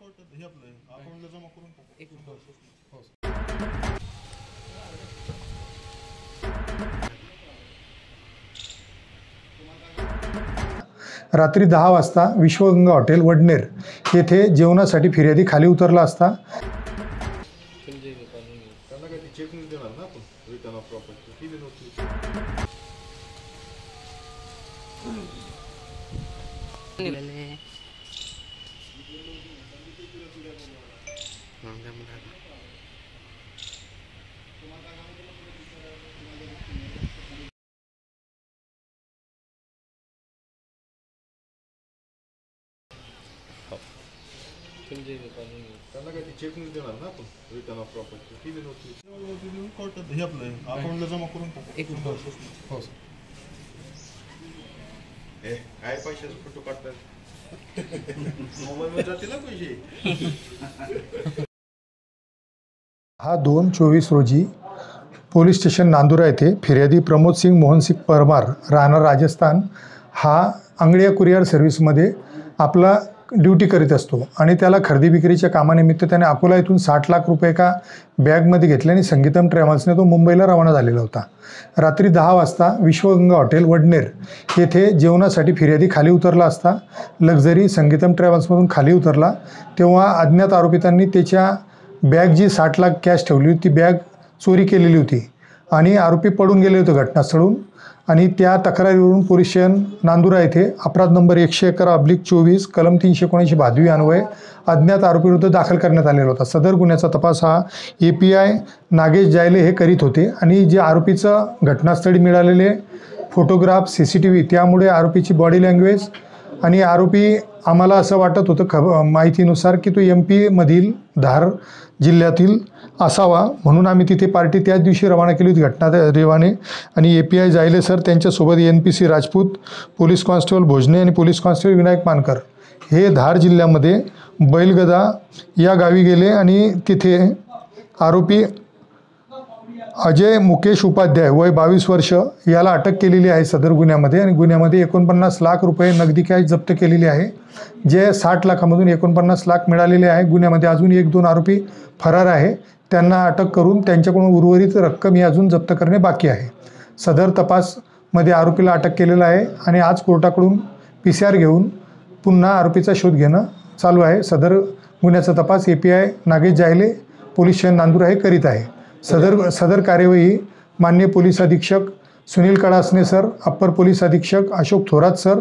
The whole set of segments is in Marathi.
कोर्टात हे आपलं अकाउंटला जमा करून टाका. एक मिनिट. हो सर. रात्री 10 वाजता विश्वगंगा हॉटेल वडनेर येथे जेवणासाठी फिर्यादी खाली उतरला असता त्यांना काही चेक नाही देणार ना आपण रिटर्न ऑफ प्रॉपर्टी केली नव्हती. त्यांना काही चेक नाही देणार ना आपण रिटर्न ऑफ प्रॉपर्टी केली नव्हती. कोर्टात हे आपलं अकाउंटला जमा करून टाका. एक मिनिट. हो सर. काय पैशाचे फोटो काढतात मोबाईलवर जातील ना पैसे. हा 2/24 रोजी पोलीस स्टेशन नांदुरा येथे फिर्यादी प्रमोद सिंग मोहनसिंग परमार राहणार राजस्थान हा अंगडिया कुरिअर सर्व्हिसमध्ये आपला ड्युटी करीत असतो आणि त्याला खरेदी विक्रीच्या कामानिमित्त त्याने अकोला येथून 60 लाख रुपये एका बॅगमध्ये घेतले आणि संगीतम ट्रॅव्हल्सने तो मुंबईला रवाना झालेला होता. रात्री 10 वाजता विश्वगंगा हॉटेल वडनेर येथे जेवणासाठी फिर्यादी खाली उतरला असता लक्झरी संगीतम ट्रॅव्हल्समधून खाली उतरला तेव्हा अज्ञात आरोपितांनी त्याच्या बॅग जी 60 लाख कॅश ठेवली होती ती बॅग चोरी केलेली होती आणि आरोपी पडून गेले होते घटनास्थळून आणि त्या तक्रारीवरून पोलीस स्टेशन नांदुरा येथे अपराध नंबर 111/24 कलम 379 भादवी अन्वये अज्ञात आरोपीविरुद्ध दाखल करण्यात आलेला होता. सदर गुन्ह्याचा तपास हा API नागेश जायले हे करीत होते आणि जे आरोपीचं घटनास्थळी मिळालेले फोटोग्राफ CCTV त्यामुळे आरोपीची बॉडी लँग्वेज आणि आरोपी आम्हाला असं वाटत होतं माहितीनुसार की तो MP मधील धार जिल्ह्यातील असावा म्हणून आम्ही तिथे पार्टी त्याच दिवशी रवाना केली होती घटना रेवाने आणि API जायले सर त्यांच्यासोबत NPC Rajput police constable Bhojane आणि पोलीस कॉन्स्टेबल विनायक मानकर हे धार जिल्ह्यामध्ये बैलगदा या गावी गेले आणि तिथे आरोपी अजय मुकेश उपाध्याय वय 22 वर्ष याला अटक केलेली आहे सदर गुन्ह्यामध्ये आणि गुन्ह्यामध्ये 49 लाख रुपये नगदी कॅश जप्त केलेली आहे. जे 60 लाखामधून 49 लाख मिळालेले आहे. गुन्ह्यामध्ये अजून 1-2 आरोपी फरार आहे. त्यांना अटक करून त्यांच्याकडून उर्वरित रक्कम ही अजून जप्त करणे बाकी आहे. सदर तपासमध्ये आरोपीला अटक केलेलं आहे आणि आज कोर्टाकडून PCR घेऊन पुन्हा आरोपीचा शोध घेणं चालू आहे. सदर गुन्ह्याचा तपास API Nagesh Jayle police station Nandura हे करीत आहे. सदर कार्यवाही माननीय पोलीस अधीक्षक Sunil Kadasne sir, upper police अधीक्षक अशोक थोरात सर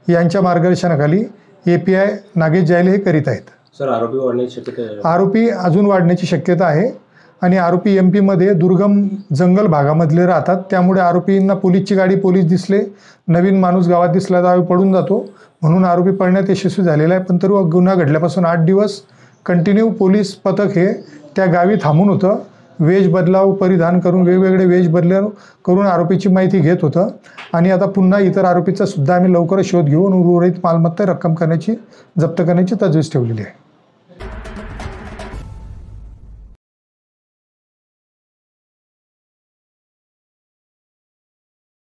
यांच्या मार्गदर्शनाखाली API नागेश जायले हे करीत आहेत. सर आरोपी वाढण्याची शक्यता आहे? आरोपी अजून वाढण्याची शक्यता आहे आणि आरोपी MP मध्ये दुर्गम जंगल भागामधले राहतात त्यामुळे आरोपींना पोलीसची गाडी पोलीस दिसले नवीन माणूस गावात दिसला तर आरोपी पडून जातो म्हणून आरोपी पळण्यात यशस्वी झालेला आहे. पण तरी गुन्हा घडल्यापासून 8 दिवस कंटिन्यू पोलीस पथक हे त्या गावी थांबून होतं. वेश बदलाव परिधान करून वेगवेगळे वेश बदलाव करून आरोपीची माहिती घेत होतं आणि आता पुन्हा इतर आरोपीचा सुद्धा आम्ही लवकरच शोध घेऊन उर्वरित मालमत्ता रक्कम जप्त करण्याची तजवीज ठेवलेली आहे.